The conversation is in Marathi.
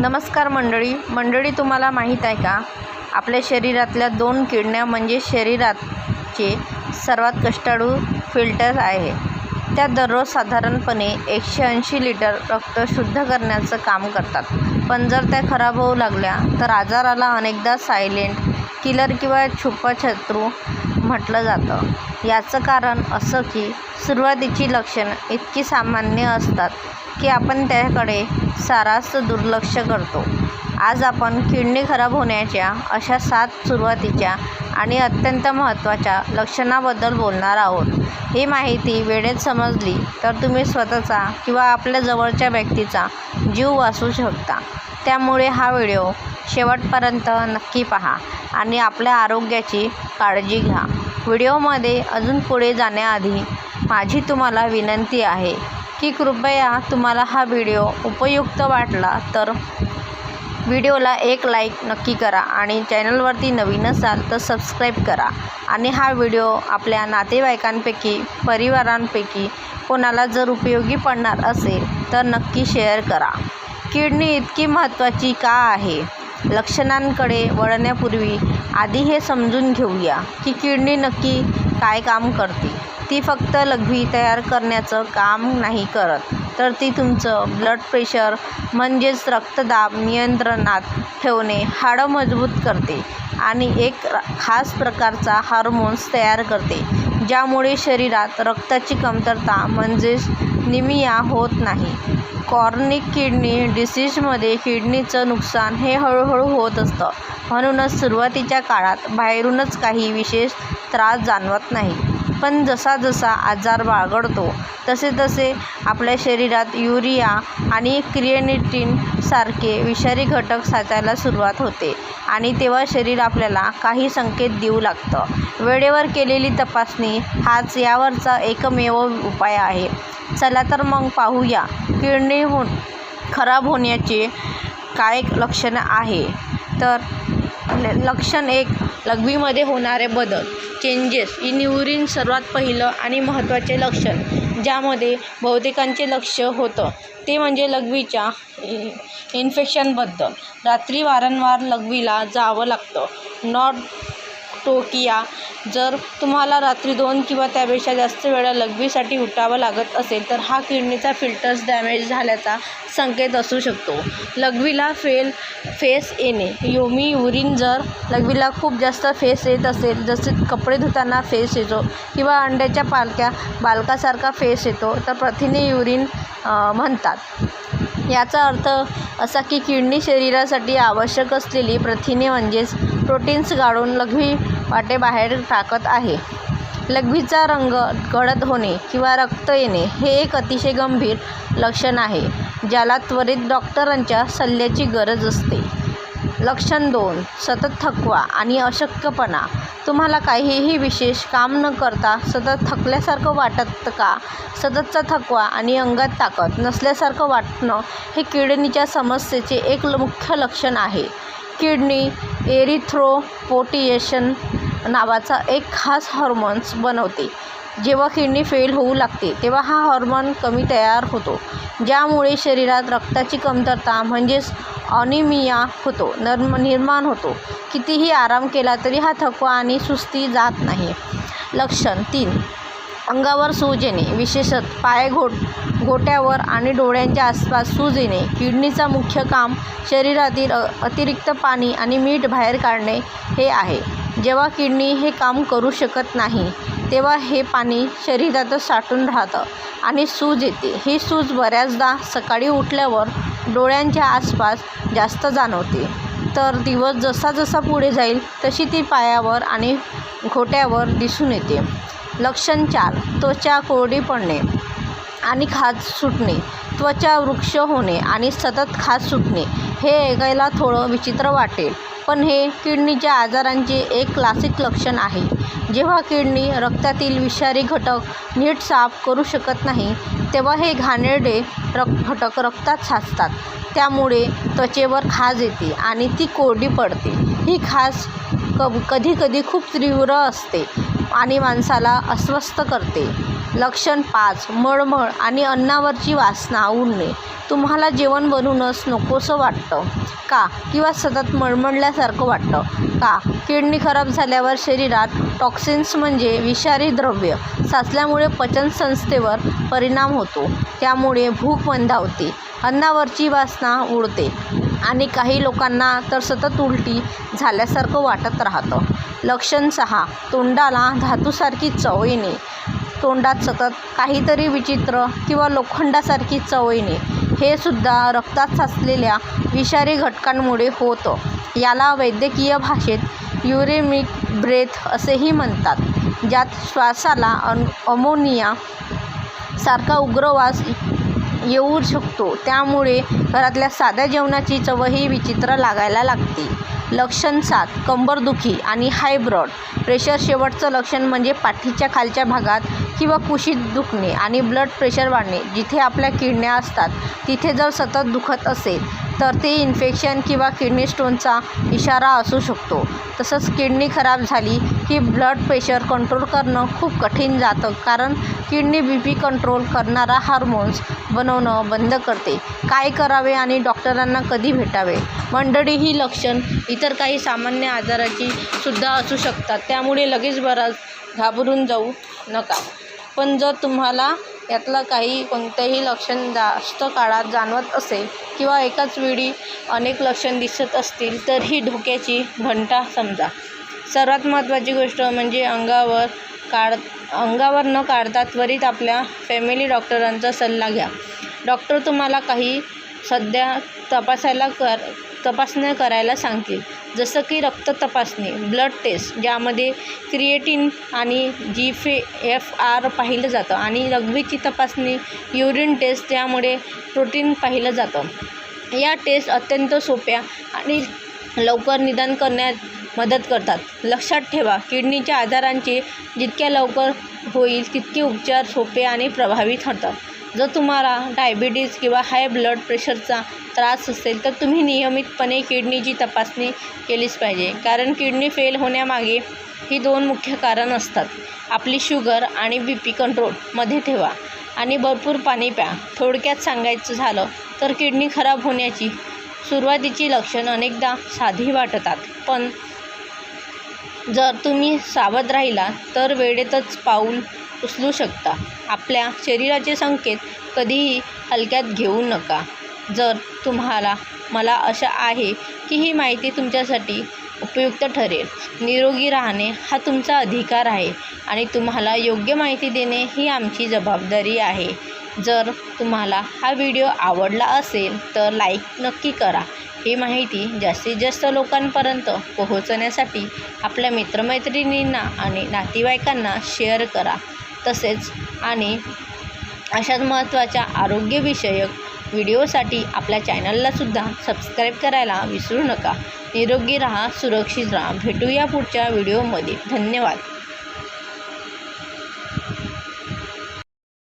नमस्कार मंडळी, तुम्हाला माहीत आहे का? आपल्या शरीरातल्या 2 किडण्या म्हणजे शरीराचे सर्वात कष्टाळू फिल्टर आहे. त्या दररोज साधारणपणे 180 लिटर रक्त शुद्ध करण्याचं काम करतात. पण जर त्या खराब होऊ लागल्या तर आजाराला अनेकदा सायलेंट किलर किंवा छुपा शत्रू म्हटलं जातं. याचं कारण असं की सुरुवातीची लक्षणं इतकी सामान्य असतात की आपण त्याकडे सारास दुर्लक्ष करतो. आज आपण किडनी खराब होण्याच्या अशा 7 सुरुवातीच्या आणि अत्यंत महत्त्वाच्या लक्षणाबद्दल बोलणार आहोत. ही माहिती वेळेत समजली तर तुम्ही स्वतःचा किंवा आपल्या जवळच्या व्यक्तीचा जीव वाचवू शकता. त्यामुळे हा व्हिडिओ शेवटपर्यंत नक्की पहा आणि आपल्या आरोग्याची काळजी घ्या. व्हिडिओमध्ये अजून पुढे जाण्याआधी माझी तुम्हाला विनंती आहे की कृपया तुम्हाला हा व्हिडिओ उपयुक्त वाटला तर व्हिडिओला एक लाईक नक्की करा आणि चॅनलवरती नवीन असाल तर सबस्क्राईब करा आणि हा व्हिडिओ आपल्या नातेवाईकांपैकी परिवारांपैकी कोणाला जर उपयोगी पडणार असेल तर नक्की शेअर करा. किडनी इतकी महत्त्वाची का आहे? लक्षणांकडे वळण्यापूर्वी आधी हे समजून घेऊया की किडनी नक्की काय काम करते. ती फक्त लघवी तयार करण्याचं काम नाही करत, तर ती तुमचं ब्लड प्रेशर म्हणजेच रक्तदाब नियंत्रणात ठेवणे, हाडं मजबूत करते आणि एक खास प्रकारचा हार्मोन्स तयार करते ज्यामुळे शरीरात रक्ताची कमतरता म्हणजेच निमिया होत नाही. क्रॉनिक किडनी डिसीजमध्ये किडनीचं नुकसान हे हळूहळू होत असतं. म्हणूनच सुरुवातीच्या काळात बाहेरूनच काही विशेष त्रास जाणवत नाही. पण जसा जसा आजार बाळगतो तसे आपल्या शरीरात युरिया आणि क्रिएटिनिन सारखे विषारी घटक साचायला सुरुवात होते आणि तेव्हा शरीर आपल्याला काही संकेत देऊ लागतं. वेळेवर केलेली तपासणी हाच यावरचा एकमेव उपाय आहे. चला तर मग पाहूया किडनी खराब होण्याचे काय लक्षणं आहे. तर लक्षण 1, लघवीमध्ये होणारे बदल, चेंजेस इन युरिन. सर्वात पहिलं आणि महत्त्वाचे लक्षण ज्यामध्ये बहुतेकांचे लक्ष होतं ते म्हणजे लघवीच्या इन्फेक्शनबद्दल. रात्री वारंवार लघवीला जावं लागतं. नॉटोकिया. जर तुम्हाला रात्री 2 किंवा त्यापेक्षा जास्त वेळा लघवीसाठी उठावं लागत असेल तर हा किडनीचा फिल्टर्स डॅमेज झाल्याचा संकेत असू शकतो. लघवीला फेस येणे. युरिन. जर लघवीला खूप जास्त फेस येत असेल, जसे कपडे धुताना फेस येतो किंवा अंड्याच्या बालकासारखा फेस येतो तर प्रथिने युरिन म्हणतात. याचा अर्थ असा की किडनी शरीरासाठी आवश्यक असलेली प्रथिने म्हणजेच प्रोटीन्स गाळून लघवी वाटेबाहेर टाकत आहे. लघवीचा रंग गडद होणे किंवा रक्त येणे हे एक अतिशय गंभीर लक्षण आहे ज्याला त्वरित डॉक्टरांच्या सल्ल्याची गरज असते. लक्षण 2, सतत थकवा आणि अशक्तपणा. तुम्हाला काहीही विशेष काम न करता सतत थकल्यासारखं वाटतं का? सततचा थकवा आणि अंगात ताकद नसल्यासारखं वाटणं हे किडनीच्या समस्येचे एक मुख्य लक्षण आहे. किडनी एरिथ्रोपोएटिन नावाचा एक खास हार्मोन्स बनवते. जेव्हा किडनी फेल होऊ लागते तेव्हा हा हार्मोन कमी तयार होतो ज्यामुळे शरीरात रक्ताची कमतरता म्हणजेच अनिमिया निर्माण होतो. कितीही आराम केला तरी हा थकवा आणि सुस्ती जात नाही. लक्षण 3, अंगावर सूज येणे, विशेषतः पाय, घोट्यावर आणि डोळ्यांच्या आसपास सूज येणे. किडनीचा मुख्य काम शरीरातील अतिरिक्त पाणी आणि मीठ बाहेर काढणे हे आहे. जेव्हा किडनी हे काम करू शकत नाही तेव्हा हे पाणी शरीरातच साठून राहतं आणि सूज येते. ही सूज बऱ्याचदा सकाळी उठल्यावर डोळ्यांच्या आसपास जास्त जाणवते, तर दिवस जसा पुढे जाईल तशी ती पायावर आणि घोट्यावर दिसून येते. लक्षण 4, त्वचा कोरडी पडणे आणि खाज सुटणे. त्वचा वृक्ष होणे आणि सतत खाज सुटणे हे ऐकायला थोडं विचित्र वाटेल, पण हे किडनीच्या आजारांचे एक क्लासिक लक्षण आहे. जेव्हा किडनी रक्तातील विषारी घटक नीट साफ करू शकत नाही तेव्हा हे घाणेरडे घटक रक्तात साचतात. त्यामुळे त्वचेवर खाज येते आणि ती कोरडी पडते. ही खाज कधीकधी खूप तीव्र असते आणि माणसाला अस्वस्थ करते. लक्षण 5. मळमळ आणि अन्नावरची वासना उडणे. तुम्हाला जेवण बनवूनच नकोसं वाटतं का? किंवा सतत मळमळल्यासारखं वाटतं का? किडनी खराब झाल्यावर शरीरात टॉक्सिन्स म्हणजे विषारी द्रव्य साचल्यामुळे पचनसंस्थेवर परिणाम होतो. त्यामुळे भूक मंदावते, अन्नावरची वासना उडते आणि काही लोकांना तर सतत उलटी झाल्यासारखं वाटत राहतं. लक्षण 6. तोंडाला धातूसारखी चव येणे. तोंडात सतत काहीतरी विचित्र किंवा लोखंडासारखी चव येणे. हे सुद्धा रक्तात साचलेल्या विषारी घटकांमुळे होतं. याला वैद्यकीय भाषेत युरेमिक ब्रेथ असेही म्हणतात, ज्यात श्वासाला अमोनिया सारखा उग्र वास येऊ शकतो. त्यामुळे घरातल्या साध्या जेवणाची चवही विचित्र लागायला लागते. लक्षण 7. कंबरदुखी आणि हाय ब्लड प्रेशर. शेवटचं लक्षण म्हणजे पाठीच्या खालच्या भागात किंवा कुशीत दुखणे आणि ब्लड प्रेशर वाढणे. जिथे आपल्या किडन्या असतात तिथे जर सतत दुखत असेल तर ते इन्फेक्शन किंवा किडनी स्टोनचा इशारा असू शकतो. तसंच किडनी खराब झाली की ब्लड प्रेशर कंट्रोल करणं खूप कठीण जातं, कारण किडनी BP कंट्रोल करणारा हार्मोन्स बनवणं बंद करते. काय करावे आणि डॉक्टरांना कधी भेटावे? मंडळी, ही लक्षण इतर काही सामान्य आजाराची सुद्धा असू शकतात, त्यामुळे लगेच घाबरून जाऊ नका. पण जर तुम्हाला यातलं कोणतंही लक्षण जास्त काळात जाणवत असेल किंवा एकाच वेळी अनेक लक्षण दिसत असतील तर ही धोक्याची घंटा समजा. सर्वात महत्त्वाची गोष्ट म्हणजे अंगावर न काढता त्वरित आपल्या फॅमिली डॉक्टरांचा सल्ला घ्या. डॉक्टर तुम्हाला काही सध्या तपासण्या करायला सांगतील, जसं की रक्त तपासणी, ब्लड टेस्ट ज्यामध्ये क्रिएटिन आणि GFR पाहिलं जातं, आणि लघवीची तपासणी युरिन टेस्ट ज्यामुळे प्रोटीन पाहिलं जातं. या टेस्ट अत्यंत सोप्या आणि लवकर निदान करण्यात मदत करतात. लक्षात ठेवा, किडनीच्या आजारांचे जितक्या लवकर होईल तितके उपचार सोपे आणि प्रभावी ठरतात. जर तुम्हाला डायबिटीज किंवा हाय ब्लड प्रेशरचा त्रास असेल तर तुम्ही नियमितपणे किडनीची तपासणी केलीच पाहिजे, कारण किडनी फेल होण्यामागे ही 2 मुख्य कारणं असतात. आपली शुगर आणि BP कंट्रोलमध्ये ठेवा आणि भरपूर पाणी प्या. थोडक्यात सांगायचं झालं तर किडनी खराब होण्याची सुरुवातीची लक्षणं अनेकदा साधी वाटतात, पण जर तुम्ही सावध राहिला तर वेळेतच पाऊल उचलू शकता. आपल्या शरीराचे संकेत कधीही हलक्यात घेऊ नका. जर तुम्हाला मला आशा आहे की ही माहिती तुमच्यासाठी उपयुक्त ठरेल. निरोगी राहणे हा तुमचा अधिकार आहे आणि तुम्हाला योग्य माहिती देणे ही आमची जबाबदारी आहे. जर तुम्हाला हा व्हिडिओ आवडला असेल तर लाईक नक्की करा. ही माहिती जास्तीत जास्त लोकांपर्यंत पोहोचण्यासाठी आपल्या मित्रमैत्रिणींना आणि नातेवाईकांना शेअर करा. तसेच आणि अशाच महत्त्वाच्या आरोग्यविषयक व्हिडिओसाठी आपल्या चॅनललासुद्धा सबस्क्राईब करायला विसरू नका. निरोगी राहा, सुरक्षित राहा. भेटूया पुढच्या व्हिडिओमध्ये. धन्यवाद.